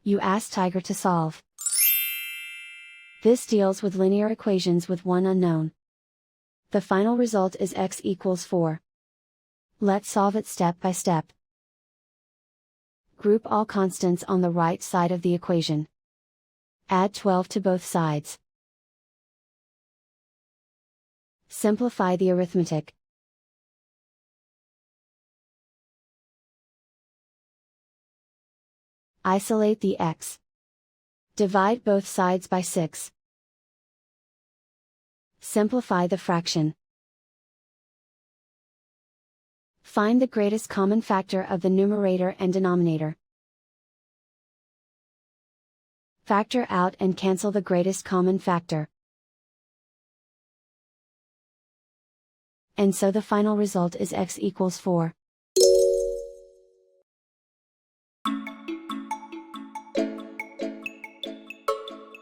You ask Tiger to solve. This deals with linear equations with one unknown. The final result is x equals 4. Let's solve it step by step. Group all constants on the right side of the equation. Add 12 to both sides. Simplify the arithmetic. Isolate the x. Divide both sides by 6. Simplify the fraction. Find the greatest common factor of the numerator and denominator. Factor out and cancel the greatest common factor. And so the final result is x equals 4.